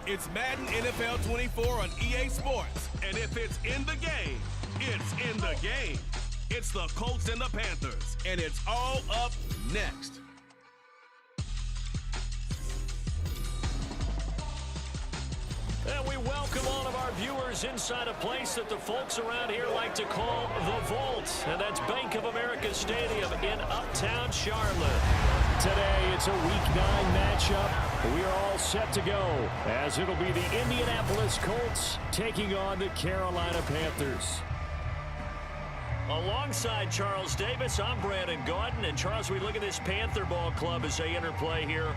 It's Madden NFL 24 on EA Sports. And if it's in the game, it's in the game. It's the Colts and the Panthers. And it's all up next. And we welcome all of our viewers inside a place that the folks around here like to call the Vault. And that's Bank of America Stadium in Uptown Charlotte. Today, it's a Week 9 matchup. We are all set to go, as it'll be the Indianapolis Colts taking on the Carolina Panthers. Alongside Charles Davis, I'm Brandon Gaudin. And Charles, we look at this Panther ball club as they interplay here.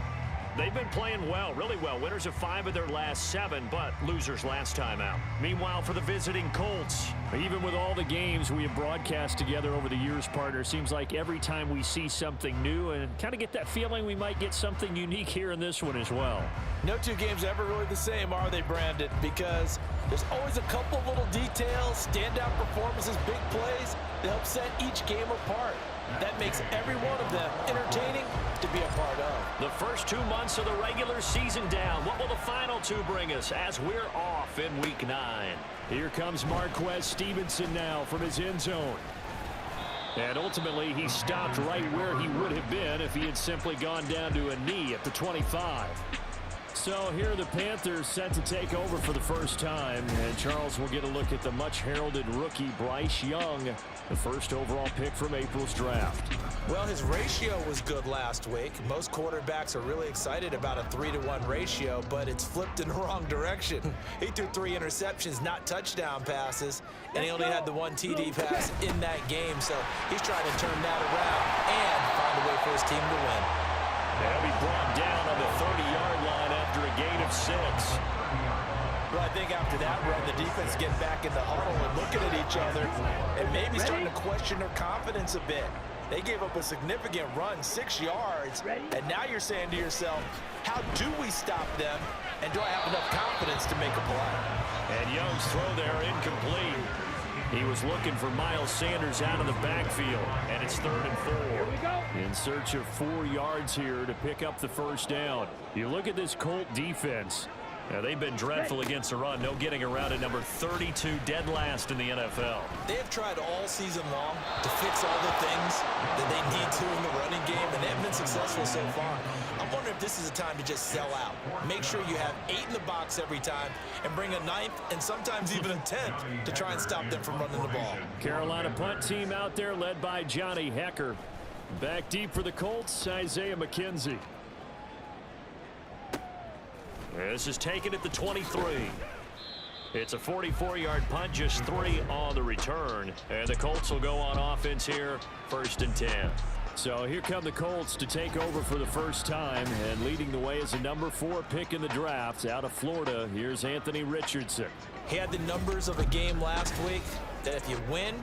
They've been playing well, really well. Winners of 5 of their last 7, but losers last time out. Meanwhile, for the visiting Colts, even with all the games we have broadcast together over the years, partner, seems like every time we see something new and kind of get that feeling we might get something unique here in this one as well. No two games are ever really the same, are they, Brandon? Because there's always a couple little details, standout performances, big plays that help set each game apart. That makes every one of them entertaining to be a part of. The first 2 months of the regular season down. What will the final 2 bring us as we're off in Week 9? Here comes Marquez Stevenson now from his end zone. And ultimately, he stopped right where he would have been if he had simply gone down to a knee at the 25. So here are the Panthers set to take over for the first time. And Charles will get a look at the much-heralded rookie Bryce Young, the first overall pick from April's draft. Well, his ratio was good last week. Most quarterbacks are really excited about a 3-to-1 ratio, but it's flipped in the wrong direction. He threw 3 interceptions, not touchdown passes, and he only had the 1 TD pass in that game. So he's trying to turn that around and find a way for his team to win. He'll be brought down on the 30-yard line after a gain of 6. Well, I think after that run, the defense getting back in the huddle and looking at each other and maybe starting to question their confidence a bit. They gave up a significant run, 6 yards, and now you're saying to yourself, how do we stop them, and do I have enough confidence to make a play? And Young's throw there incomplete. He was looking for Miles Sanders out of the backfield, and it's 3rd and 4. In search of 4 yards here to pick up the first down. You look at this Colt defense. Now, they've been dreadful against the run. No getting around at number 32, dead last in the NFL. They have tried all season long to fix all the things that they need to in the running game, and they haven't been successful so far. I'm wondering if this is a time to just sell out. Make sure you have 8 in the box every time and bring a 9th and sometimes even a 10th to try and stop them from running the ball. Carolina punt team out there led by Johnny Hecker. Back deep for the Colts, Isaiah McKenzie. This is taken at the 23. It's a 44-yard punt, just 3 on the return. And the Colts will go on offense here, 1st and 10. So here come the Colts to take over for the first time. And leading the way is a number 4 pick in the draft out of Florida. Here's Anthony Richardson. He had the numbers of a game last week that if you win,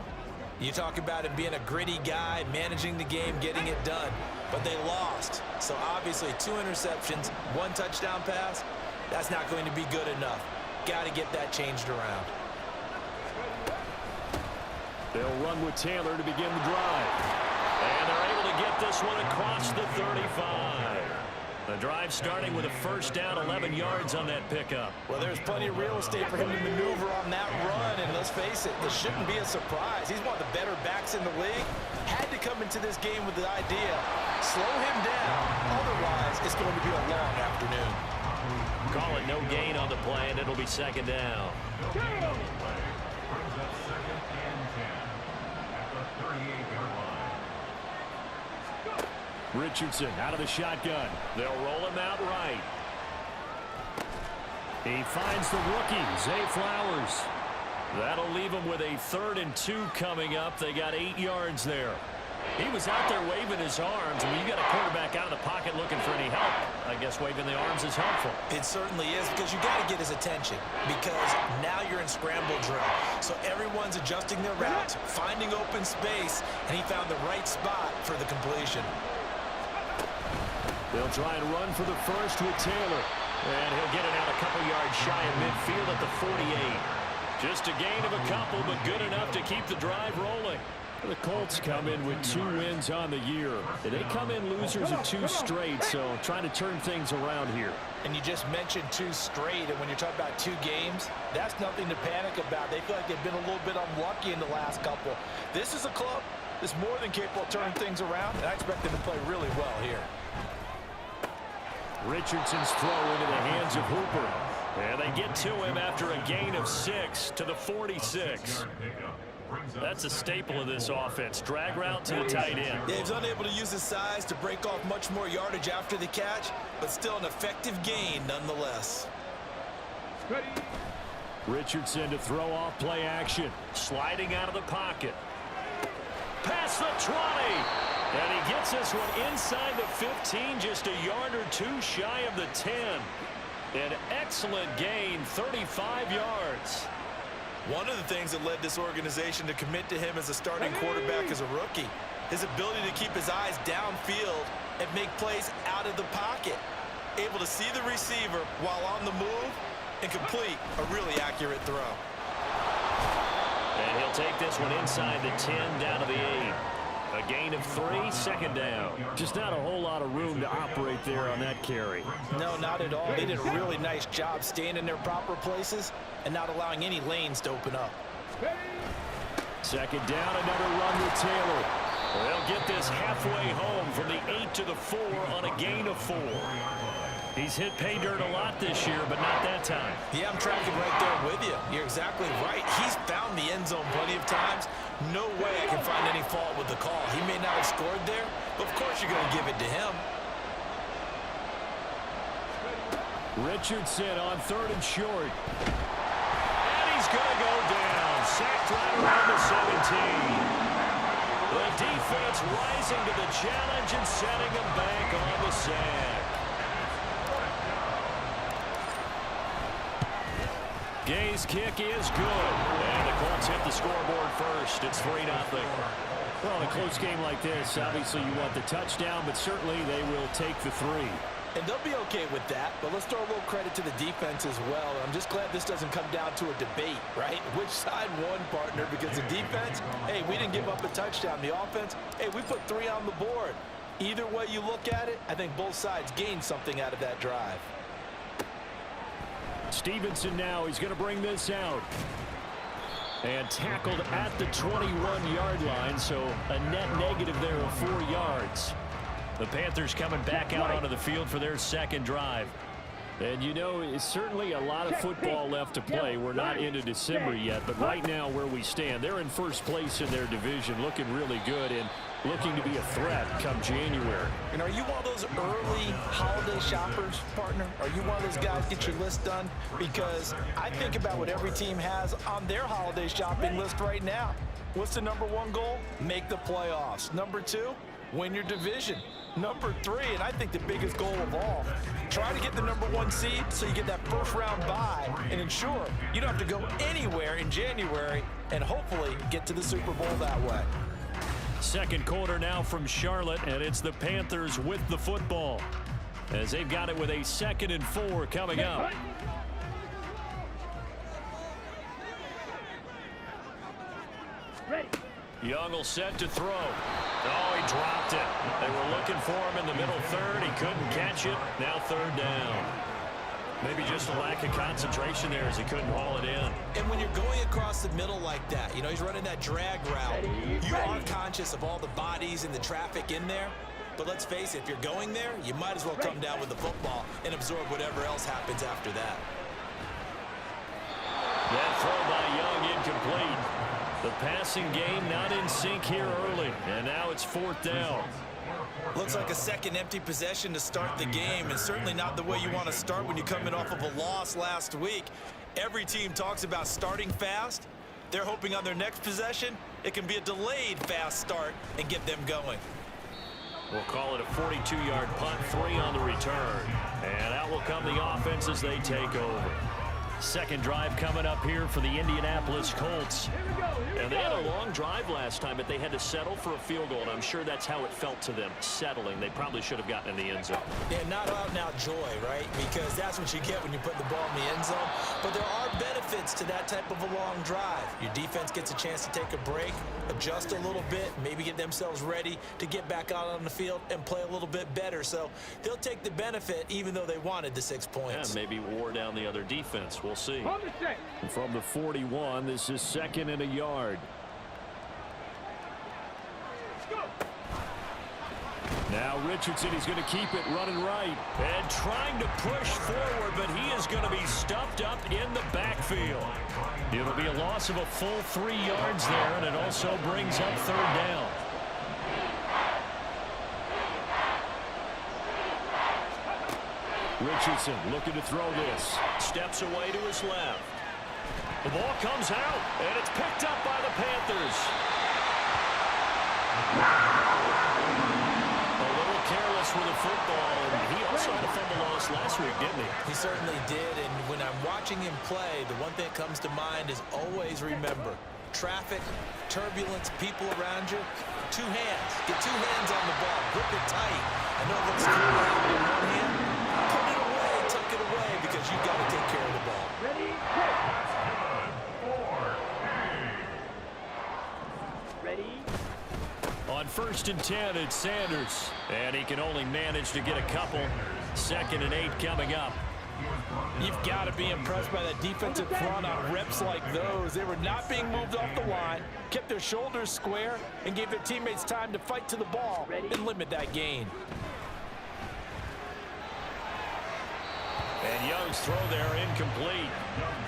you talk about him being a gritty guy, managing the game, getting it done. But they lost. So obviously 2 interceptions, 1 touchdown pass. That's not going to be good enough. Got to get that changed around. They'll run with Taylor to begin the drive. And they're able to get this one across the 35. The drive starting with a first down, 11 yards on that pickup. Well, there's plenty of real estate for him to maneuver on that run. And let's face it, this shouldn't be a surprise. He's one of the better backs in the league. Had to come into this game with the idea, slow him down. Otherwise, it's going to be a long afternoon. Call it no gain on the play, and it'll be 2nd down. Richardson out of the shotgun. They'll roll him out right. He finds the rookie, Zay Flowers. That'll leave him with a 3rd and 2 coming up. They got 8 yards there. He was out there waving his arms. When you got a quarterback out of the pocket looking for any help, I guess waving the arms is helpful. It certainly is, because you got to get his attention, because now you're in scramble drill. So everyone's adjusting their routes, finding open space, and he found the right spot for the completion. They'll try and run for the first with Taylor. And he'll get it out a couple yards shy of midfield at the 48. Just a gain of a couple, but good enough to keep the drive rolling. The Colts come in with 2 wins on the year. They come in losers of 2 straight, so trying to turn things around here. And you just mentioned 2 straight, and when you're talking about 2 games, that's nothing to panic about. They feel like they've been a little bit unlucky in the last couple. This is a club that's more than capable of turning things around, and I expect them to play really well here. Richardson's throw into the hands of Hooper. And they get to him after a gain of 6 to the 46. That's a staple of this offense. Drag route to the tight end. Yeah, he's unable to use his size to break off much more yardage after the catch, but still an effective gain nonetheless. Richardson to throw off play action. Sliding out of the pocket. Past the 20. And he gets this one inside the 15, just a yard or 2 shy of the 10. An excellent gain, 35 yards. One of the things that led this organization to commit to him as a starting quarterback as a rookie, his ability to keep his eyes downfield and make plays out of the pocket. Able to see the receiver while on the move and complete a really accurate throw. And he'll take this one inside the 10 down to the 8. A gain of 3, second down. Just not a whole lot of room to operate there on that carry. No, not at all. They did a really nice job staying in their proper places and not allowing any lanes to open up. Second down, another run with Taylor. They'll get this halfway home from the 8 to the 4 on a gain of 4. He's hit pay dirt a lot this year, but not that time. Yeah, I'm tracking right there with you. You're exactly right. He's found the end zone plenty of times. No way I can find any fault with the call. He may not have scored there, but of course you're going to give it to him. Richardson on 3rd and short. And he's going to go down. Sacked right around the 17. The defense rising to the challenge and setting him back on the sack. Gay's kick is good. And the Colts hit the scoreboard first. It's 3-0. Well, in a close game like this, obviously you want the touchdown, but certainly they will take the 3. And they'll be okay with that, but let's throw a little credit to the defense as well. I'm just glad this doesn't come down to a debate, right? Which side won, partner? Because the defense, hey, we didn't give up a touchdown. The offense, hey, we put 3 on the board. Either way you look at it, I think both sides gained something out of that drive. Stevenson now, he's going to bring this out. And tackled at the 21-yard line, so a net negative there of 4 yards. The Panthers coming back out onto the field for their second drive. And you know, it's certainly a lot of football left to play. We're not into December yet, but right now where we stand, they're in first place in their division, looking really good and looking to be a threat come January. And are you one of those early holiday shoppers, partner? Are you one of those guys get your list done? Because I think about what every team has on their holiday shopping list right now. What's the #1 goal? Make the playoffs. #2, win your division. #3, and I think the biggest goal of all, try to get the #1 seed so you get that first-round bye and ensure you don't have to go anywhere in January and hopefully get to the Super Bowl that way. Second quarter now from Charlotte, and it's the Panthers with the football as they've got it with a 2nd and 4 coming up. Young will set to throw. Oh, he dropped it. They were looking for him in the middle 3rd. He couldn't catch it. Now 3rd down. Maybe just a lack of concentration there as he couldn't haul it in. And when you're going across the middle like that, you know, he's running that drag route, you are conscious of all the bodies and the traffic in there. But let's face it, if you're going there, you might as well come down with the football and absorb whatever else happens after that. That throw by Young incomplete. The passing game not in sync here early, and now it's 4th down. Looks like a second empty possession to start the game, and certainly not the way you want to start when you're coming off of a loss last week. Every team talks about starting fast. They're hoping on their next possession, it can be a delayed fast start and get them going. We'll call it a 42-yard punt, 3 on the return. And out will come the offense as they take over. Second drive coming up here for the Indianapolis Colts. And they had a long drive last time, but they had to settle for a field goal, and I'm sure that's how it felt to them, settling. They probably should have gotten in the end zone. Yeah, not out and out joy, right? Because that's what you get when you put the ball in the end zone. But there are benefits to that type of a long drive. Your defense gets a chance to take a break, adjust a little bit, maybe get themselves ready to get back out on the field and play a little bit better. So they'll take the benefit even though they wanted the 6 points. Yeah, maybe wore down the other defense. We'll see. From the 41, this is 2nd and a yard. Now Richardson, he's going to keep it running right. And trying to push forward, but he is going to be stuffed up in the backfield. It'll be a loss of a full 3 yards there, and it also brings up 3rd down. Richardson looking to throw this. Steps away to his left. The ball comes out, and it's picked up by the Panthers. A little careless with the football, and he also had a fumble loss last week, didn't he? He certainly did, and when I'm watching him play, the one thing that comes to mind is always remember, traffic, turbulence, people around you, 2 hands. Get 2 hands on the ball. Grip it tight. I know it looks cool to have it in one hand. Put it away, tuck it away, because you've got to take care of the ball. Ready, Ready. On 1st and 10, it's Sanders. And he can only manage to get a couple. 2nd and 8 coming up. You've got to be impressed by that defensive front on reps like those. They were not being moved off the line, kept their shoulders square, and gave their teammates time to fight to the ball and limit that gain. And Young's throw there incomplete.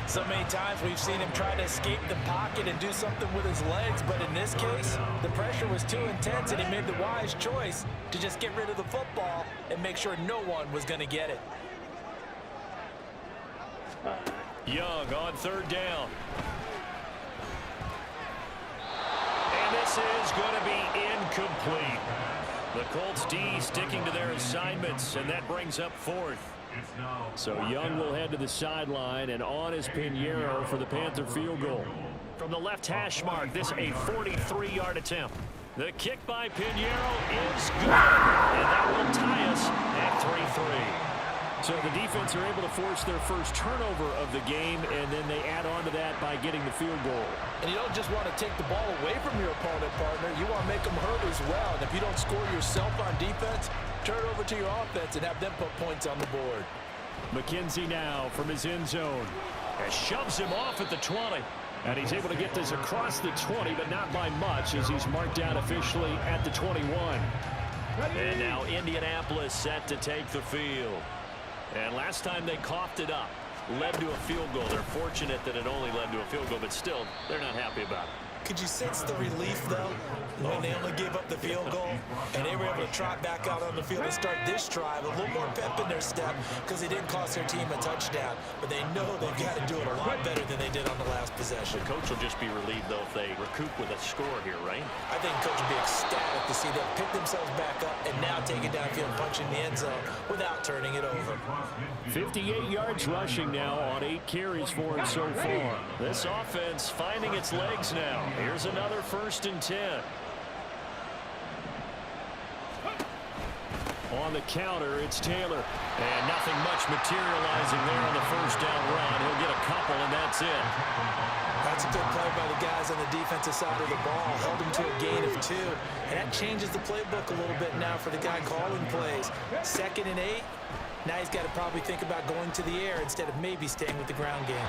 So many times we've seen him try to escape the pocket and do something with his legs, but in this case, the pressure was too intense and he made the wise choice to just get rid of the football and make sure no one was going to get it. Young on 3rd down. And this is going to be incomplete. The Colts D sticking to their assignments, and that brings up 4th. So Young will head to the sideline, and on is Pinheiro for the Panther field goal. From the left hash mark, this a 43-yard attempt. The kick by Pinheiro is good, and that will tie us at 3-3. So the defense are able to force their first turnover of the game, and then they add on to that by getting the field goal. And you don't just want to take the ball away from your opponent, partner. You want to make them hurt as well. And if you don't score yourself on defense, turn it over to your offense and have them put points on the board. McKenzie now from his end zone. And shoves him off at the 20. And he's able to get this across the 20, but not by much, as he's marked out officially at the 21. And now Indianapolis set to take the field. And last time they coughed it up, led to a field goal. They're fortunate that it only led to a field goal, but still, they're not happy about it. Could you sense the relief, though, when they only gave up the field goal and they were able to trot back out on the field and start this drive? A little more pep in their step because they didn't cost their team a touchdown, but they know they've got to do it a lot better than they did on the last possession. The coach will just be relieved, though, if they recoup with a score here, right? I think the coach will be ecstatic to see them pick themselves back up and now take it downfield and punch in the end zone without turning it over. 58 yards rushing now on 8 carries for him so far. This offense finding its legs now. Here's another 1st and 10. On the counter, it's Taylor. And nothing much materializing there on the 1st down run. He'll get a couple, and that's it. That's a good play by the guys on the defensive side of the ball. Held him to a gain of 2. And that changes the playbook a little bit now for the guy calling plays. 2nd and 8. Now he's got to probably think about going to the air instead of maybe staying with the ground game.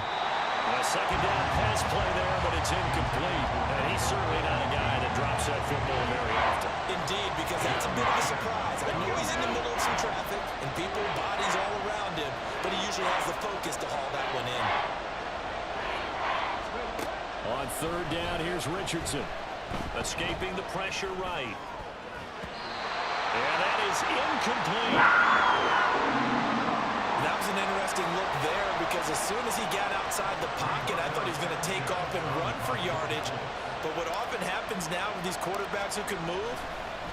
A 2nd down pass play there, but it's incomplete. And he's certainly not a guy that drops that football very often. Indeed, because that's a bit of a surprise. I know he's in the middle of some traffic and people, bodies all around him, but he usually has the focus to haul that one in. On 3rd down, here's Richardson. Escaping the pressure right. And that is incomplete. That was an interesting look there because as soon as he got outside the pocket, I thought he was going to take off and run for yardage. But what often happens now with these quarterbacks who can move,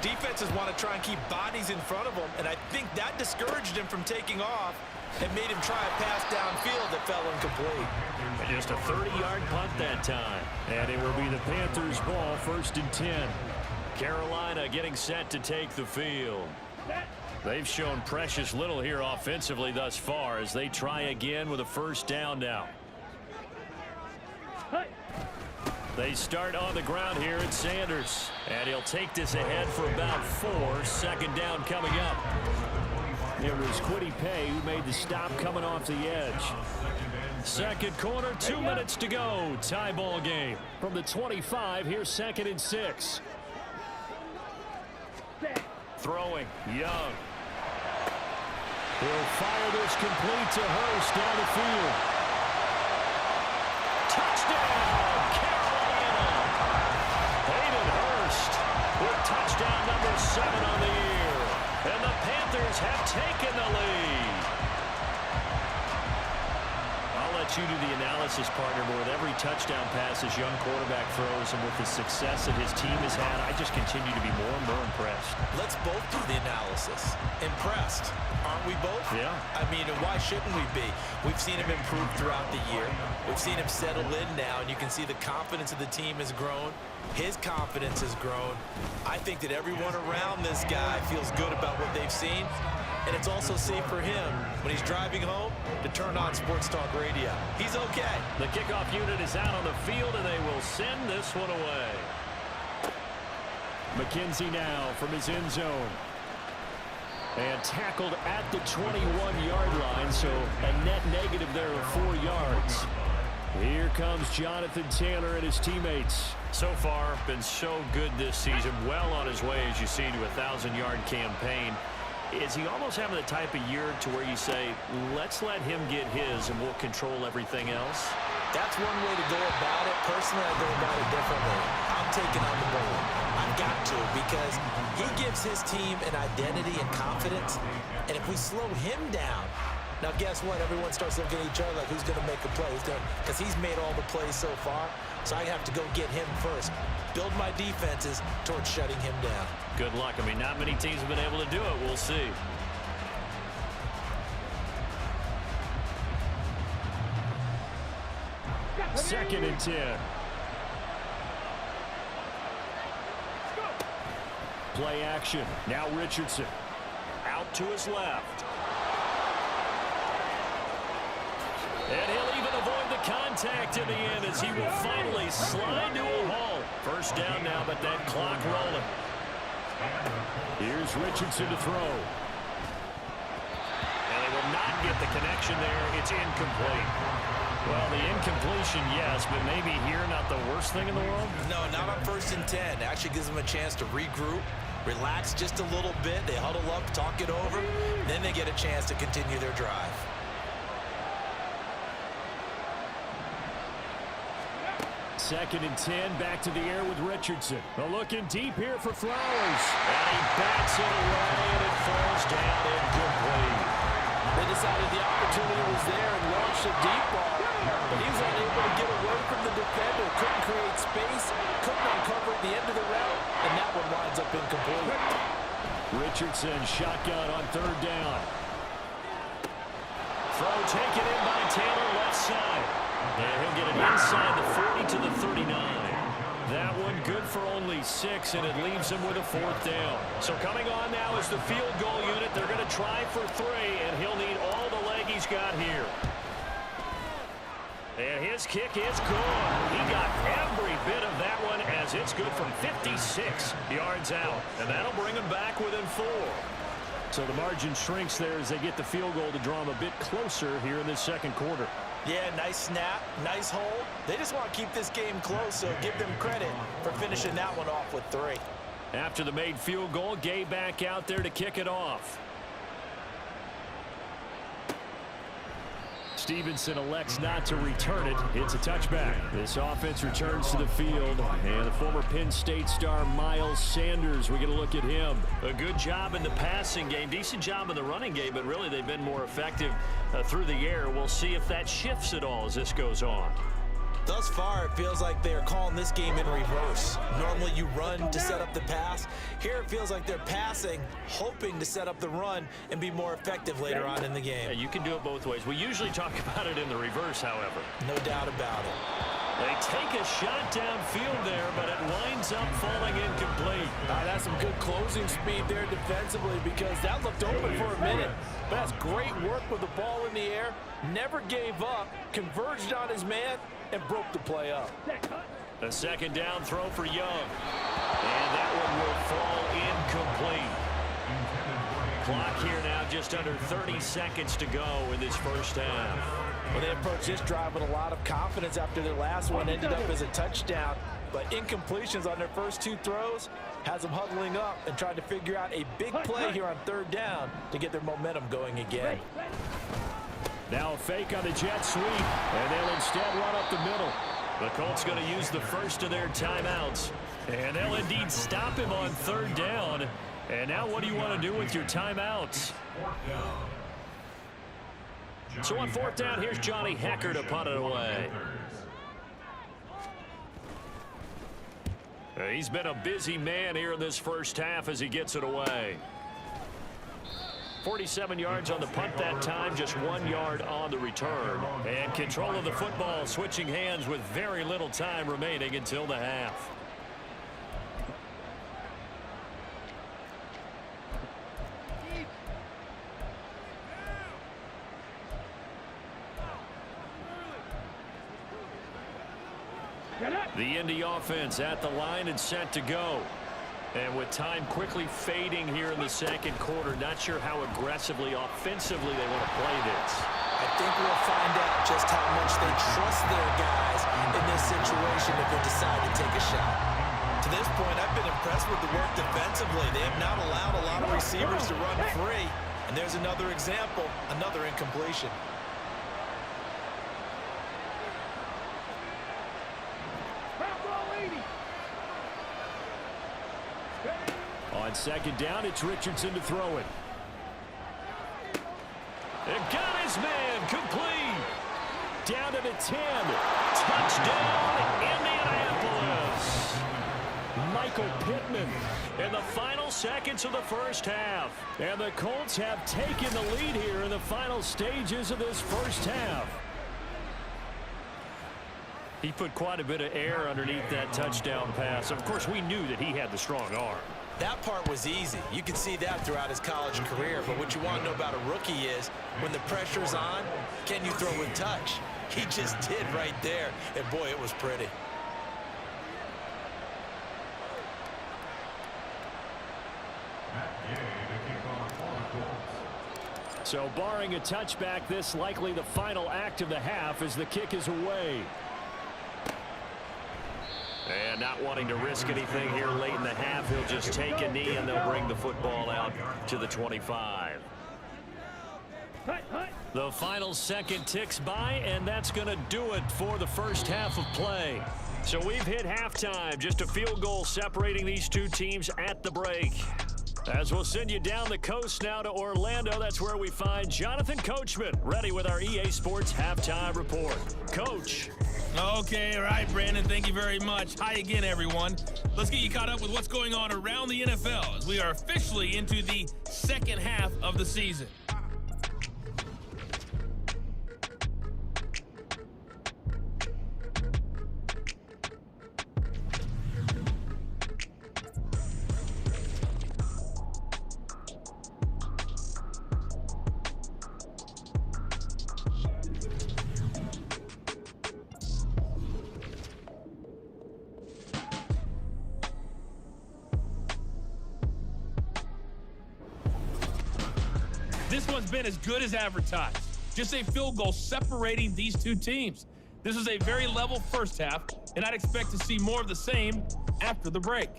Defenses want to try and keep bodies in front of them, and I think that discouraged him from taking off and made him try a pass downfield that fell incomplete. And just a 30-yard punt that time. And it will be the Panthers' ball, 1st and 10. Carolina getting set to take the field. They've shown precious little here offensively thus far as they try again with a 1st down now. They start on the ground here at Sanders. And he'll take this ahead for about 4. 2nd down coming up. It was Kwity Paye who made the stop coming off the edge. 2nd quarter, 2 minutes to go. Tie ball game. From the 25, here's 2nd and 6. Throwing, Young. He'll fire this complete to Hurst down the field. Touchdown, Carolina! Hayden Hurst with touchdown number 7 on the year. And the Panthers have taken the lead. I'll let you do the analysis, partner, but with every touchdown pass his young quarterback throws and with the success that his team has had, I just continue to be more and more impressed. Let's both do the analysis. Impressed. Aren't we both? Yeah. I mean, and why shouldn't we be? We've seen him improve throughout the year. We've seen him settle in now, and you can see the confidence of the team has grown. His confidence has grown. I think that everyone around this guy feels good about what they've seen, and it's also safe for him when he's driving home to turn on Sports Talk Radio. He's okay. The kickoff unit is out on the field, and they will send this one away. McKenzie now from his end zone. And tackled at the 21-yard line, so a net negative there of 4 yards. Here comes Jonathan Taylor and his teammates. So far, been so good this season. Well on his way, as you see, to a 1,000-yard campaign. Is he almost having the type of year to where you say, let's let him get his and we'll control everything else? That's one way to go about it. Personally, I go about it differently. I'm taking on the ball. I've got to, because he gives his team an identity and confidence. And if we slow him down, now guess what? Everyone starts looking at each other like, who's going to make a play? Because he's made all the plays so far. So I have to go get him first. Build my defenses towards shutting him down. Good luck. I mean, not many teams have been able to do it. We'll see. Second and 10. Play action. Now Richardson. Out to his left. And he'll even avoid the contact in the end as he will finally slide to a halt. 1st down now, but that clock rolling. Here's Richardson to throw. And they will not get the connection there. It's incomplete. Well, the incompletion, yes, but maybe here not the worst thing in the world? No, not on 1st and 10. Actually gives them a chance to regroup, relax just a little bit. They huddle up, talk it over. Then they get a chance to continue their drive. Second and 10, back to the air with Richardson. Looking deep here for Flowers. And he bats it away, and it falls down incomplete. They decided the opportunity was there and launched a deep ball, but he was unable to get away from the defender. Couldn't create space, couldn't uncover at the end of the route, and that one winds up incomplete. Richardson shotgun on 3rd down. Throw taken in by Taylor, left side. And he'll get it inside the 40 to the 39. That one good for only 6, and it leaves him with a 4th down. So coming on now is the field goal unit. They're going to try for 3, and he'll need all the leg he's got here. And his kick is good. He got every bit of that one as it's good from 56 yards out. And that'll bring him back within 4. So the margin shrinks there as they get the field goal to draw him a bit closer here in this 2nd quarter. Yeah, nice snap, nice hold. They just want to keep this game close, so give them credit for finishing that one off with 3. After the made field goal, Gay back out there to kick it off. Stevenson elects not to return it. It's a touchback. This offense returns to the field, and the former Penn State star Miles Sanders, we get a look at him. A good job in the passing game, decent job in the running game, but really they've been more effective through the air. We'll see if that shifts at all as this goes on. Thus far, it feels like they're calling this game in reverse. Normally you run to set up the pass. Here it feels like they're passing, hoping to set up the run and be more effective later on in the game. Yeah, you can do it both ways. We usually talk about it in the reverse, however. No doubt about it. They take a shot downfield there, but it winds up falling incomplete. That's some good closing speed there defensively, because that looked open for a minute. But that's great work with the ball in the air. Never gave up, converged on his man, and broke the play up. A second down throw for Young. And that one will fall incomplete. Clock here now just under 30 seconds to go in this first half. Well, they approached this drive with a lot of confidence after their last one ended up as a touchdown. But incompletions on their first two throws has them huddling up and trying to figure out a big play here on third down to get their momentum going again. Now a fake on the jet sweep, and they'll instead run up the middle. The Colts going to use the first of their timeouts, and they'll indeed stop him on third down. And now what do you want to do with your timeouts? So on fourth down, here's Johnny Hecker to punt it away. He's been a busy man here in this first half as he gets it away. 47 yards on the punt that time, just 1 yard on the return. And control of the football switching hands with very little time remaining until the half. The Indy offense at the line and set to go. And with time quickly fading here in the second quarter, not sure how aggressively, offensively they want to play this. I think we'll find out just how much they trust their guys in this situation if they decide to take a shot. To this point, I've been impressed with the work defensively. They have not allowed a lot of receivers to run free. And there's another example, another incompletion. On second down, it's Richardson to throw it. And got his man, complete. Down to the 10. Touchdown, Indianapolis. Michael Pittman in the final seconds of the first half. And the Colts have taken the lead here in the final stages of this first half. He put quite a bit of air underneath that touchdown pass. Of course, we knew that he had the strong arm. That part was easy. You can see that throughout his college career. But what you want to know about a rookie is when the pressure's on, can you throw with touch? He just did right there. And, boy, it was pretty. So barring a touchback, this likely the final act of the half as the kick is away. And not wanting to risk anything here late in the half, he'll just take a knee and they'll bring the football out to the 25. The final second ticks by, and that's going to do it for the first half of play. So we've hit halftime, just a field goal separating these two teams at the break. As we'll send you down the coast now to Orlando, that's where we find Jonathan Coachman, ready with our EA Sports Halftime Report. Coach. Okay, all right, Brandon, thank you very much. Hi again, everyone. Let's get you caught up with what's going on around the NFL as we are officially into the second half of the season. This one's been as good as advertised. Just a field goal separating these two teams. This is a very level first half, and I'd expect to see more of the same after the break.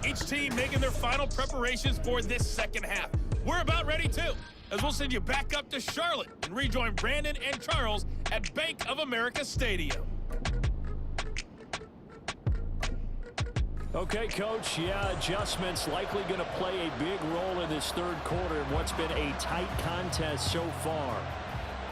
Each team making their final preparations for this second half. We're about ready too, as we'll send you back up to Charlotte and rejoin Brandon and Charles at Bank of America Stadium. Okay, Coach, yeah, adjustments likely going to play a big role in this third quarter in what's been a tight contest so far.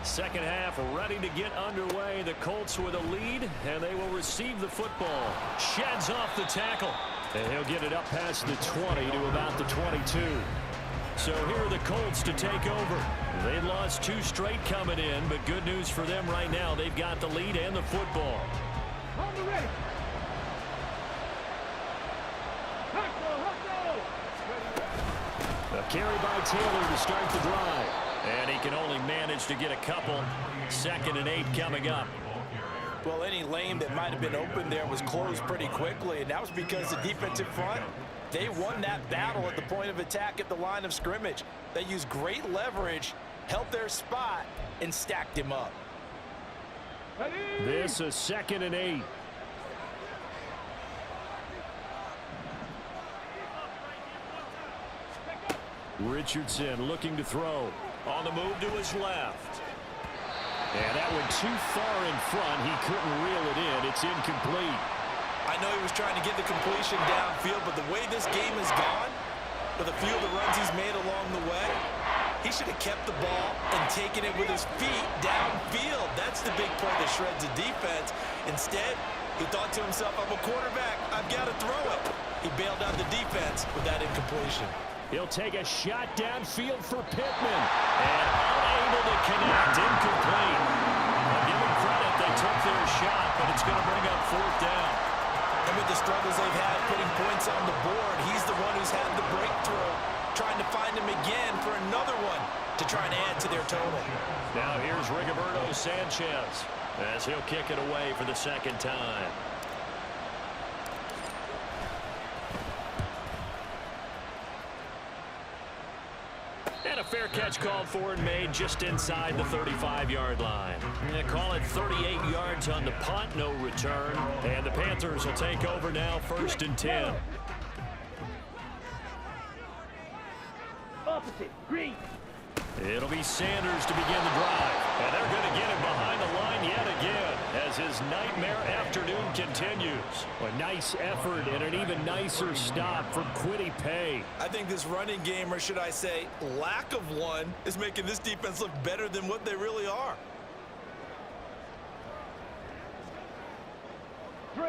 Second half ready to get underway. The Colts with a lead, and they will receive the football. Sheds off the tackle, and he'll get it up past the 20 to about the 22. So here are the Colts to take over. They lost 2 straight coming in, but good news for them right now. They've got the lead and the football. A carry by Taylor to start the drive. And he can only manage to get a couple. 2nd and 8 coming up. Well, any lane that might have been open there was closed pretty quickly, and that was because the defensive front, they won that battle at the point of attack at the line of scrimmage. They used great leverage, held their spot, and stacked him up. This is 2nd and 8. Richardson looking to throw. On the move to his left. And that went too far in front. He couldn't reel it in. It's incomplete. I know he was trying to get the completion downfield, but the way this game has gone, with a few of the runs he's made along the way, he should have kept the ball and taken it with his feet downfield. That's the big play that shreds the defense. Instead, he thought to himself, I'm a quarterback. I've got to throw it. He bailed out the defense with that incompletion. He'll take a shot downfield for Pittman. And unable to connect. Incomplete. I'll give him credit. They took their shot, but it's going to bring up 4th down. And with the struggles they've had putting points on the board, he's the one who's had the breakthrough, trying to find him again for another one to try and add to their total. Now here's Rigoberto Sanchez as he'll kick it away for the 2nd time. And a fair catch called for and made just inside the 35-yard line. They call it 38 yards on the punt, no return. And the Panthers will take over now, 1st and 10. Opposite, green. It'll be Sanders to begin the drive. And they're going to get him behind the line yet again as his nightmare afternoon continues. A nice effort and an even nicer stop from Kwity Paye. I think this running game, or should I say lack of one, is making this defense look better than what they really are.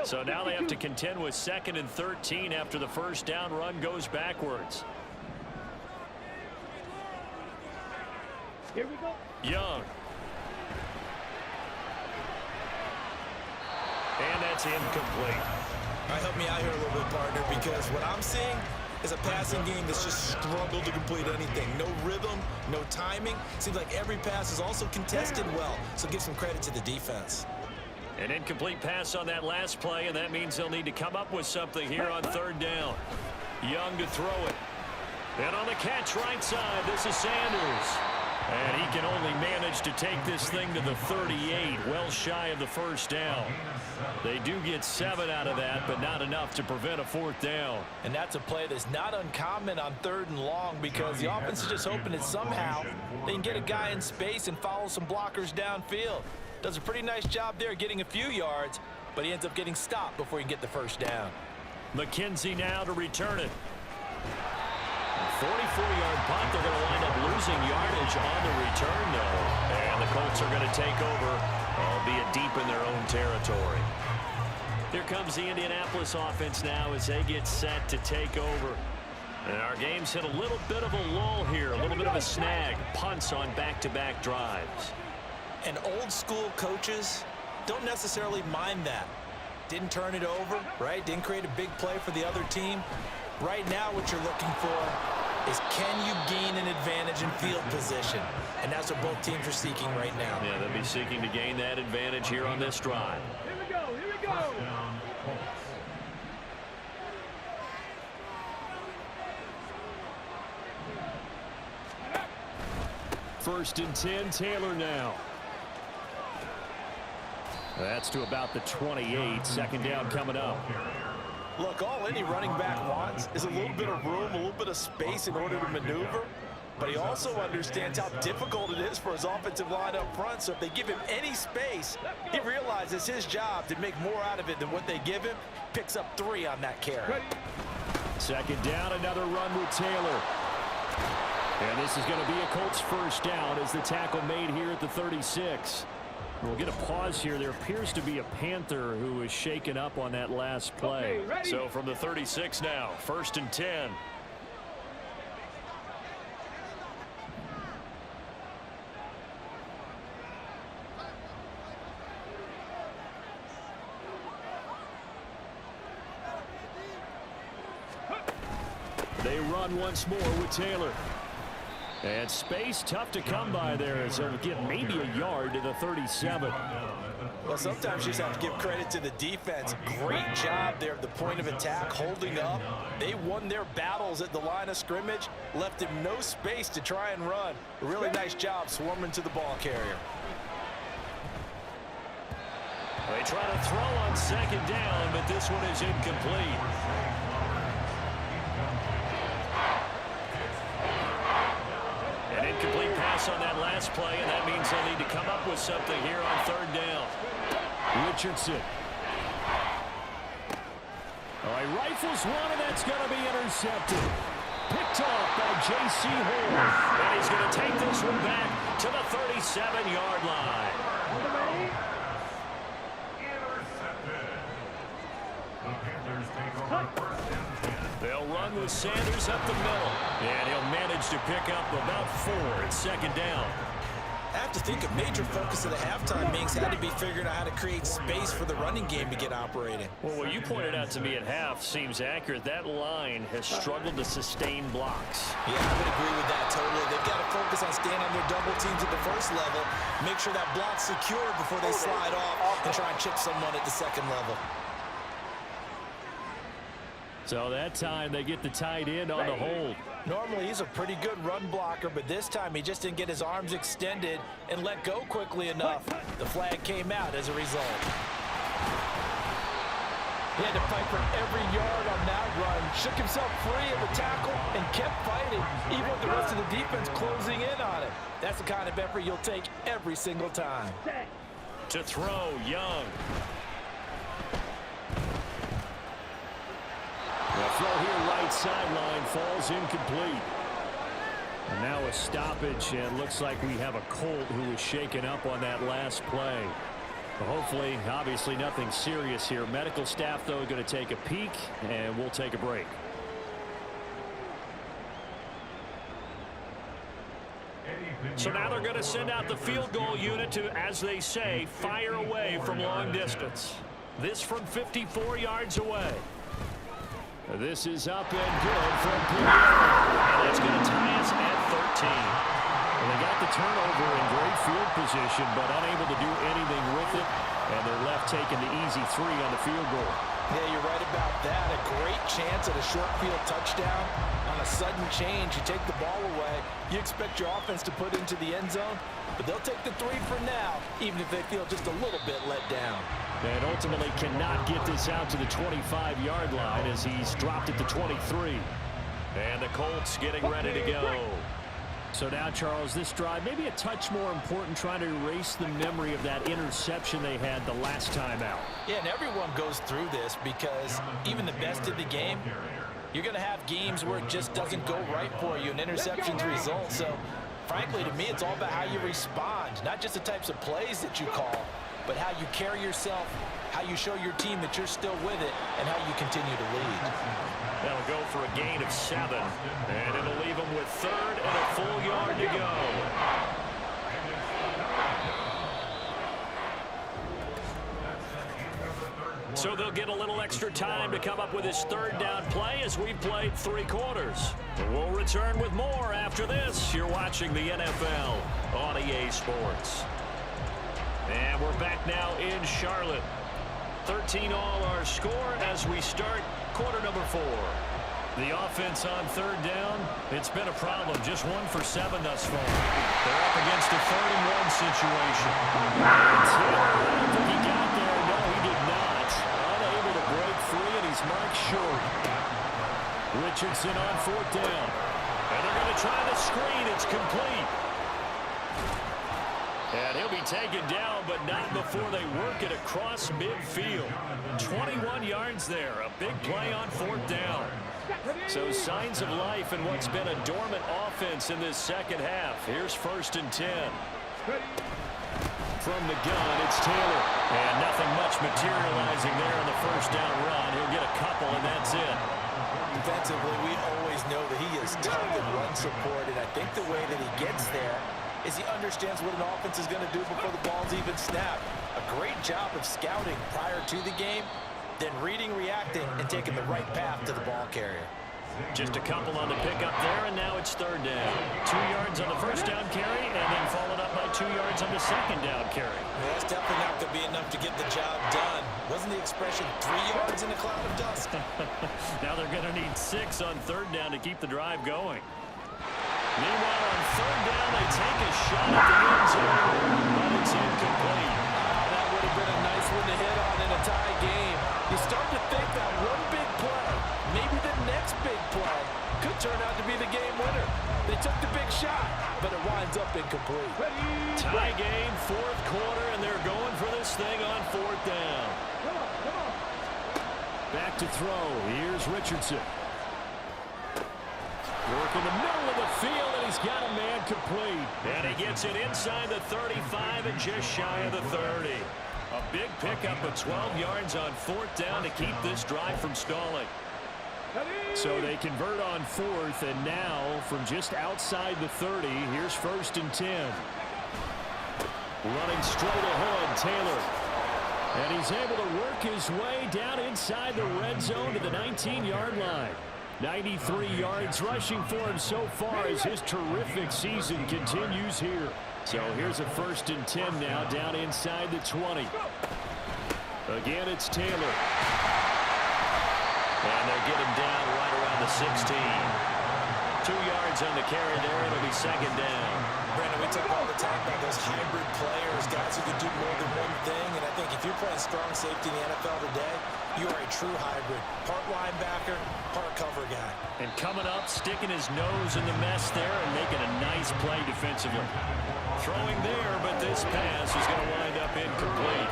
So now they have to contend with 2nd and 13 after the first down run goes backwards. Here we go. Young. And that's incomplete. All right, help me out here a little bit, partner, because what I'm seeing is a passing game that's just struggled to complete anything. No rhythm, no timing. Seems like every pass is also contested well, so give some credit to the defense. An incomplete pass on that last play, and that means they'll need to come up with something here on 3rd down. Young to throw it. And on the catch right side, this is Sanders. And he can only manage to take this thing to the 38, well shy of the 1st down. They do get 7 out of that, but not enough to prevent a 4th down. And that's a play that's not uncommon on 3rd and long, because the offense is just hoping that somehow they can get a guy in space and follow some blockers downfield. Does a pretty nice job there getting a few yards, but he ends up getting stopped before he can get the 1st down. McKenzie now to return it. 44-yard punt. They're going to wind up losing yardage on the return, though. And the Colts are going to take over, albeit deep in their own territory. Here comes the Indianapolis offense now as they get set to take over. And our game's hit a little bit of a lull here, a little bit of a snag. Punts on back-to-back drives. And old-school coaches don't necessarily mind that. Didn't turn it over, right? Didn't create a big play for the other team. Right now, what you're looking for is, can you gain an advantage in field position? And that's what both teams are seeking right now. Yeah, they'll be seeking to gain that advantage here on this drive. Here we go, here we go. 1st and 10, Taylor now. That's to about the 28. 2nd down coming up. Look, all any running back wants is a little bit of room, a little bit of space in order to maneuver. but he also understands how difficult it is for his offensive line up front. So if they give him any space, he realizes his job to make more out of it than what they give him. Picks up 3 on that carry. Second down, another run with Taylor. And this is going to be a Colts first down as the tackle made here at the 36. We'll get a pause here. There appears to be a Panther who is shaken up on that last play. So from the 36 now, 1st and 10. They run once more with Taylor. And space tough to come by there as they'll get maybe a yard to the 37. Well, sometimes you just have to give credit to the defense. Great job there at the point of attack, holding up. They won their battles at the line of scrimmage, left him no space to try and run. A really nice job swarming to the ball carrier. They try to throw on 2nd down, but this one is incomplete. An incomplete pass on that last play, and that means they'll need to come up with something here on 3rd down. Richardson. All right, rifles one, and that's going to be intercepted. Picked off by J.C. Horn. And he's going to take this one back to the 37-yard line. They'll run with Sanders up the middle. And he'll manage to pick up about 4 at 2nd down. I have to think a major focus of the halftime meetings had to be figuring out how to create space for the running game to get operating. Well, what you pointed out to me at half seems accurate. That line has struggled to sustain blocks. Yeah, I would agree with that totally. They've got to focus on staying on their double teams at the first level, make sure that block's secure before they slide off and try and chip someone at the 2nd level. So that time they get the tight end on the hold. Normally he's a pretty good run blocker, but this time he just didn't get his arms extended and let go quickly enough. The flag came out as a result. He had to fight for every yard on that run, shook himself free of the tackle, and kept fighting, even with the rest of the defense closing in on him. That's the kind of effort you'll take every single time. To throw, Young. The throw here right sideline falls incomplete. And now a stoppage, and looks like we have a Colt who was shaken up on that last play. But hopefully, obviously nothing serious here. Medical staff, though, going to take a peek, and we'll take a break. So now they're going to send out the field goal unit to, as they say, fire away from long distance. This from 54 yards away. This is up and good from Pierre. And that's going to tie us at 13. Well, they got the turnover in great field position, but unable to do anything with it. And they're left taking the easy 3 on the field goal. Yeah, you're right about that. A great chance at a short field touchdown. On a sudden change, you take the ball away. You expect your offense to put into the end zone, but they'll take the 3 for now, even if they feel just a little bit let down. And ultimately cannot get this out to the 25-yard line as he's dropped it to 23. And the Colts getting ready to go. So now, Charles, this drive maybe a touch more important, trying to erase the memory of that interception they had the last time out. Yeah, and everyone goes through this because even the best of the game, you're going to have games where it just doesn't go right for you, and interceptions result. So, frankly, to me, it's all about how you respond, not just the types of plays that you call, but how you carry yourself, how you show your team that you're still with it, and how you continue to lead. That'll go for a gain of 7, and it'll leave them with 3rd and a full yard to go. So they'll get a little extra time to come up with his 3rd down play as we've played 3 quarters. We'll return with more after this. You're watching the NFL on EA Sports. And we're back now in Charlotte. 13 all our score as we start quarter number 4. The offense on 3rd down, it's been a problem. Just 1 for 7 thus far. They're up against a 3rd and 1 situation. And Taylor, I don't think he got there. No, he did not. Unable to break free, and he's marked short. Richardson on 4th down. And they're going to try the screen. It's complete. And he'll be taken down, but not before they work it across midfield. 21 yards there. A big play on 4th down. So signs of life in what's been a dormant offense in this second half. Here's 1st and 10. From the gun, it's Taylor. And nothing much materializing there in the 1st down run. He'll get a couple, and that's it. Defensively, we always know that he is tough in run support, and I think the way that he gets there is he understands what an offense is going to do before the ball's even snapped. A great job of scouting prior to the game, then reading, reacting, and taking the right path to the ball carrier. Just a couple on the pickup there, and now it's 3rd down. 2 yards on the 1st down carry, and then followed up by 2 yards on the 2nd down carry. Well, that's definitely not going to be enough to get the job done. Wasn't the expression 3 yards in a cloud of dust? Now they're going to need 6 on 3rd down to keep the drive going. Meanwhile, on 3rd down, they take a shot at the end zone, but it's incomplete. That would have been a nice one to hit on in a tie game. You start to think that one big play, maybe the next big play, could turn out to be the game winner. They took the big shot, but it winds up incomplete. Tie game, 4th quarter, and they're going for this thing on 4th down. Back to throw. Here's Richardson. Work in the middle of the field, and he's got a man complete. And he gets it inside the 35 and just shy of the 30. A big pickup of 12 yards on 4th down to keep this drive from stalling. So they convert on 4th, and now from just outside the 30, here's 1st and 10. Running straight ahead, Taylor. And he's able to work his way down inside the red zone to the 19-yard line. 93 yards rushing for him so far as his terrific season continues here. So here's a 1st and 10 now down inside the 20. Again, it's Taylor. And they'll get him down right around the 16. 2 yards on the carry there. It'll be 2nd down. Brandon, we talk all the time about those hybrid players, guys who can do more than one thing. And I think if you're playing strong safety in the NFL today, you are a true hybrid. Part linebacker, part cover guy. And coming up, sticking his nose in the mess there and making a nice play defensively. Throwing there, but this pass is going to wind up incomplete.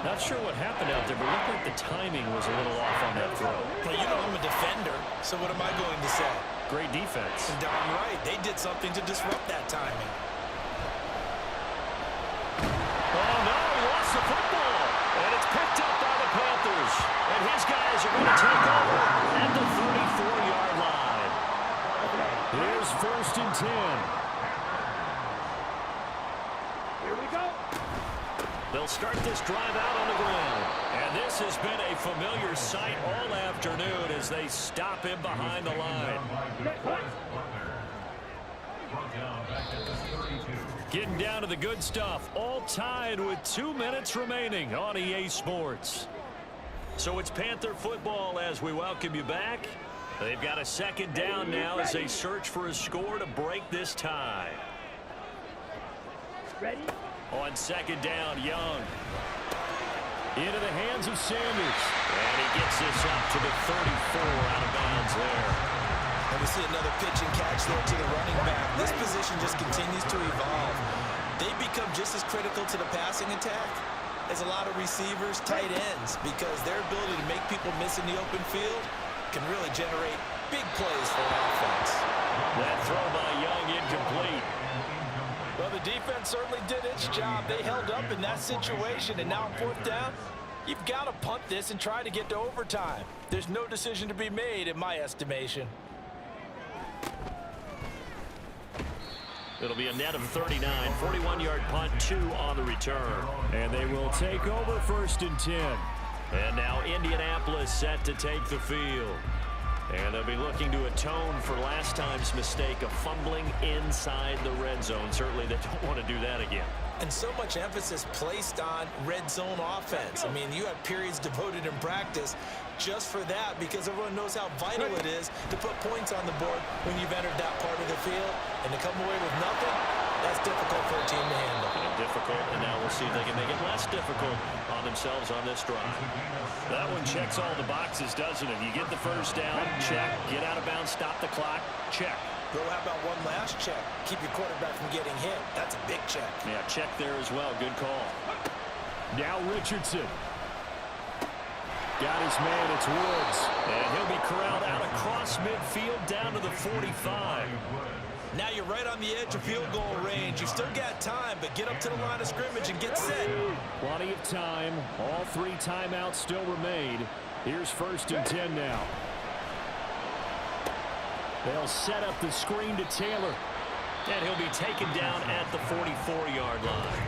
Not sure what happened out there, but it looked like the timing was a little off on that throw. But you know I'm a defender, so what am I going to say? Great defense. And darn right, they did something to disrupt that timing. Oh, no, he lost the football. And it's picked up by the Panthers. And his guys are going to take over at the 34-yard line. Here's 1st and 10. Here we go. They'll start this drive out on the ground. And this has been a familiar sight all afternoon as they stop him behind the line. Getting down to the good stuff. All tied with 2 minutes remaining on EA Sports. So it's Panther football as we welcome you back. They've got a 2nd down now as they search for a score to break this tie. Ready? On 2nd down, Young. Into the hands of Sanders. And he gets this up to the 34 out of bounds there. And we see another pitch and catch there to the running back. This position just continues to evolve. They become just as critical to the passing attack as a lot of receivers, tight ends, because their ability to make people miss in the open field can really generate big plays for an offense. That throw by Young incomplete. Well, the defense certainly did its job. They held up in that situation, and now on 4th down, you've got to punt this and try to get to overtime. There's no decision to be made in my estimation. It'll be a net of 39, 41-yard punt, 2 on the return. And they will take over 1st and 10. And now Indianapolis set to take the field. And they'll be looking to atone for last time's mistake of fumbling inside the red zone. Certainly they don't want to do that again. And so much emphasis placed on red zone offense. I mean, you have periods devoted in practice just for that because everyone knows how vital it is to put points on the board when you've entered that part of the field. And to come away with nothing, that's difficult for a team to handle. Difficult, and now we'll see if they can make it less difficult on themselves on this drive. That one checks all the boxes, doesn't it? You get the 1st down, check. Get out of bounds, stop the clock, check. Bro, how about one last check? Keep your quarterback from getting hit. That's a big check. Yeah, check there as well. Good call. Now Richardson. Got his man, it's Woods. And he'll be corralled out across midfield down to the 45. Now you're right on the edge of field goal range. You still got time, but get up to the line of scrimmage and get set. Plenty of time. All 3 timeouts still remain. Here's 1st and 10 now. They'll set up the screen to Taylor. And he'll be taken down at the 44-yard line.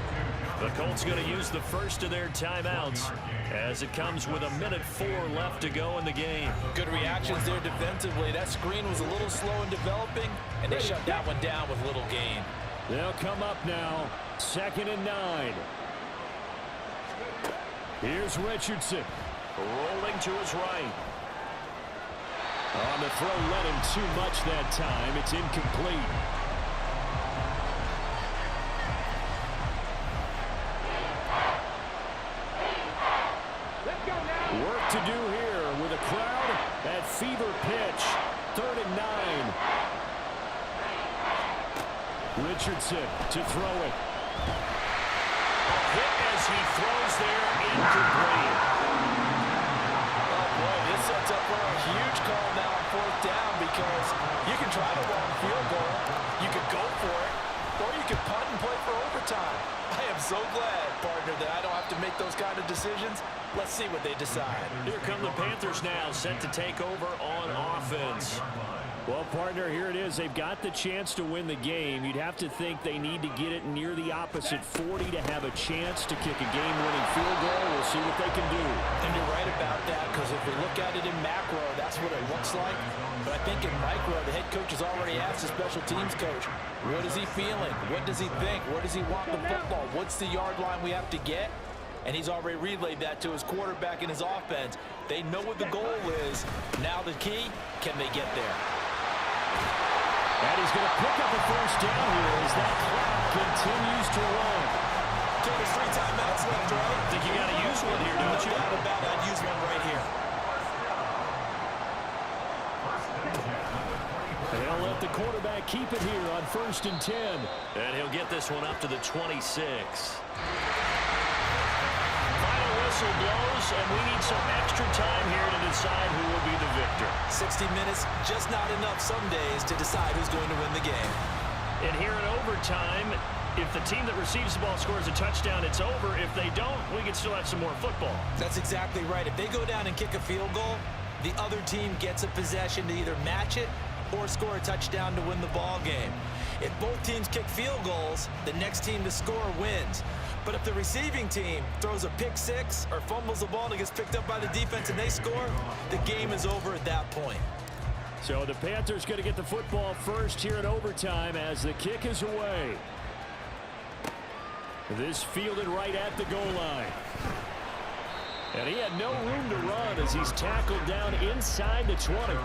The Colts going to use the first of their timeouts as it comes with 1:04 left to go in the game. Good reactions there defensively. That screen was a little slow in developing, and they shut that one down with little gain. They'll come up now, 2nd and 9. Here's Richardson, rolling to his right. On the throw, let him too much that time. It's incomplete. Work to do here with a crowd at fever pitch. 3rd and 9. Richardson to throw it. A hit as he throws there, incomplete. Oh, boy, this sets up for a huge call now on 4th down because you can try to run a field goal, you could go for it, or you can punt and play for overtime. I am so glad, partner, that I don't have to make those kind of decisions. Let's see what they decide. Here come the Panthers now, set to take over on offense. Well, partner, here it is. They've got the chance to win the game. You'd have to think they need to get it near the opposite 40 to have a chance to kick a game-winning field goal. We'll see what they can do. And you're right about that, because if we look at it in macro, that's what it looks like. But I think in micro, the head coach has already asked the special teams coach, what is he feeling? What does he think? Where does he want the football? What's the yard line we have to get? And he's already relayed that to his quarterback and his offense. They know what the goal is. Now the key, can they get there? And he's going to pick up a 1st down here as that clock continues to run. Okay, there's 3 timeouts left, right? I think you got to use one here, don't you? No doubt about it. I'd use one right here. They'll let the quarterback keep it here on 1st and 10. And he'll get this one up to the 26. Final whistle blows, and we need some extra time here to decide who will be the victor. 60 minutes, just not enough some days to decide who's going to win the game. And here in overtime, if the team that receives the ball scores a touchdown, it's over. If they don't, we can still have some more football. That's exactly right. If they go down and kick a field goal, the other team gets a possession to either match it or score a touchdown to win the ball game. If both teams kick field goals, the next team to score wins. But if the receiving team throws a pick 6 or fumbles the ball and it gets picked up by the defense and they score, the game is over at that point. So the Panthers going to get the football first here in overtime as the kick is away. This fielded right at the goal line. And he had no room to run as he's tackled down inside the 20.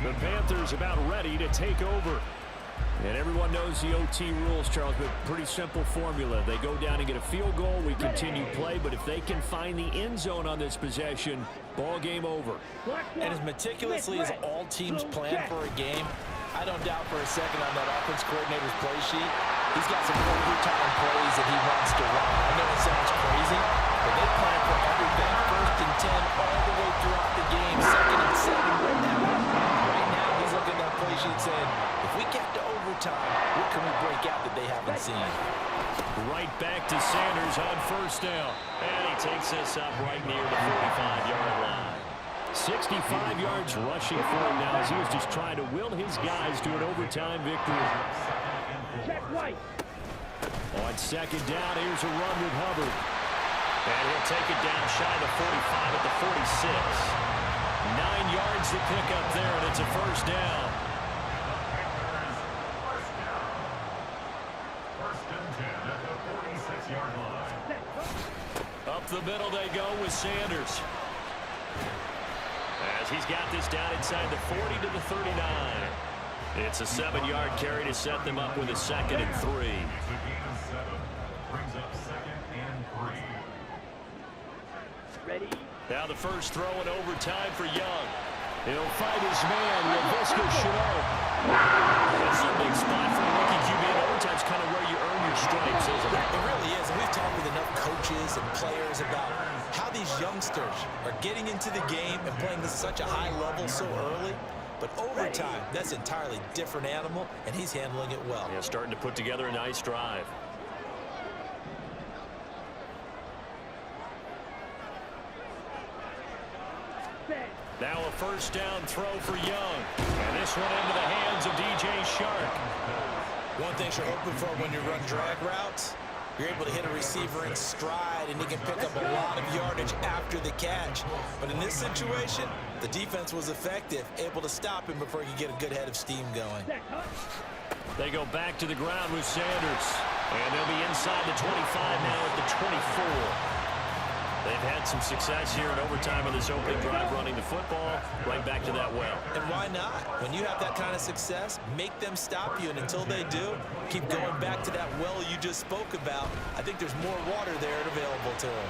The Panthers about ready to take over. And everyone knows the OT rules, Charles, but pretty simple formula. They go down and get a field goal, we continue play, but if they can find the end zone on this possession, ball game over. And as meticulously as all teams plan for a game, I don't doubt for a second on that offense coordinator's play sheet, he's got some overtime plays that he wants to run. I know it sounds crazy, but they plan for everything. 1st and 10 all the way throughout the game, 2nd and 7 right now. Right now, he's looking at that play sheet saying, if we get to overtime, what can we break out that they haven't seen? Right back to Sanders on 1st down. And he takes this up right near the 45-yard line. 65 yards rushing for him now as he was just trying to will his guys to an overtime victory. Check right. On 2nd down, here's a run with Hubbard. And he'll take it down shy of the 45 at the 46. 9 yards to pick up there, and it's a 1st down. Up the middle they go with Sanders. As he's got this down inside the 40 to the 39. It's a 7-yard carry to set them up with a 2nd and 3. Ready? Now the first throw in overtime for Young. He'll find his man, Laviska Shenault. talked with enough coaches and players about how these youngsters are getting into the game and playing at such a high level so early. But over time, that's an entirely different animal, and he's handling it well. Yeah, starting to put together a nice drive. Now a first down throw for Young. And this one into the hands of DJ Shark. One thing you're hoping for when you run drag routes, you're able to hit a receiver in stride, and he can pick up a lot of yardage after the catch. But in this situation, the defense was effective, able to stop him before he could get a good head of steam going. They go back to the ground with Sanders. And they'll be inside the 25 now at the 24. They've had some success here in overtime on this opening drive running the football right back to that well. And why not? When you have that kind of success, make them stop you. And until they do, keep going back to that well you just spoke about. I think there's more water there available to them.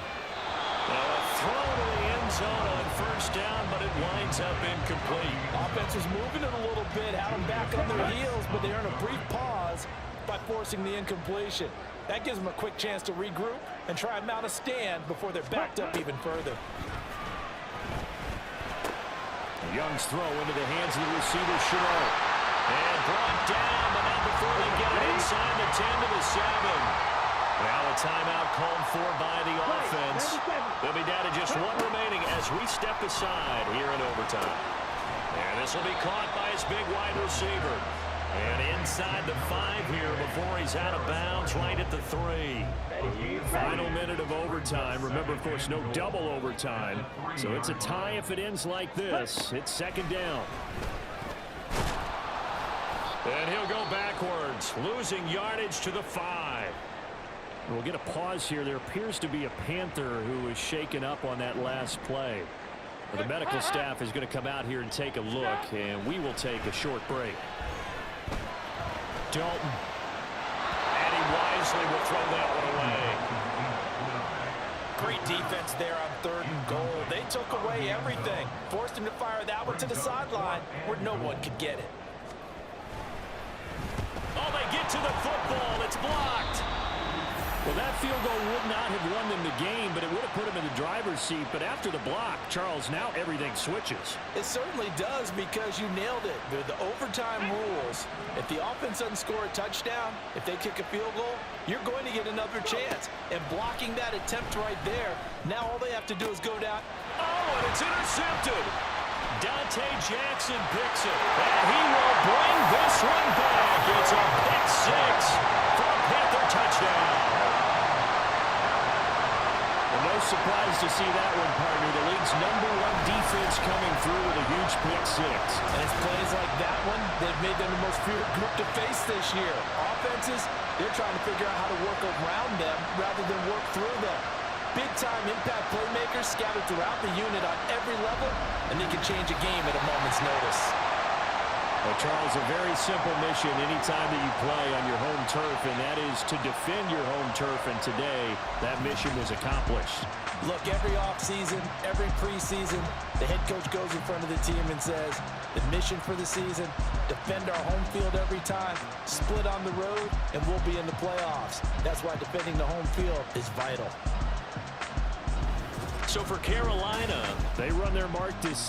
Now a throw to the end zone on first down, but it winds up incomplete. Offense was moving it a little bit, had them back on their heels, but they earned a brief pause by forcing the incompletion. That gives them a quick chance to regroup and try and mount a stand before they're backed up even further. Young's throw into the hands of the receiver, Chenault. And brought down, but not before they get it inside the 10 to the 7. Now a timeout called for by the offense. They'll be down to just one remaining as we step aside here in overtime. And this will be caught by his big wide receiver. And inside the 5 here before he's out of bounds right at the 3. Final minute of overtime. Remember, of course, no double overtime. So it's a tie if it ends like this. It's second down. And he'll go backwards, losing yardage to the 5. We'll get a pause here. There appears to be a Panther who was shaken up on that last play. The medical staff is going to come out here and take a look, and we will take a short break. Dalton. And he wisely will throw that one away. Great defense there on 3rd and goal. They took away everything. Forced him to fire that one to the sideline where no one could get it. Oh, they get to the football. It's blocked. Well, that field goal would not have won them the game, but it would have put them in the driver's seat. But after the block, Charles, now everything switches. It certainly does because you nailed it. They're the overtime rules. If the offense doesn't score a touchdown, if they kick a field goal, you're going to get another chance. And blocking that attempt right there, now all they have to do is go down. Oh, and it's intercepted. Dante Jackson picks it. And he will bring this one back. It's a pick 6 for a Panther touchdown. No surprise to see that one, partner. The league's #1 defense coming through with a huge pick 6. And it's plays like that one that made them the most feared group to face this year. Offenses, they're trying to figure out how to work around them rather than work through them. Big-time impact playmakers scattered throughout the unit on every level, and they can change a game at a moment's notice. Well, Charles, a very simple mission anytime that you play on your home turf, and that is to defend your home turf, and today that mission was accomplished. Look, every offseason, every preseason, the head coach goes in front of the team and says, the mission for the season, defend our home field every time, split on the road, and we'll be in the playoffs. That's why defending the home field is vital. So for Carolina, they run their mark this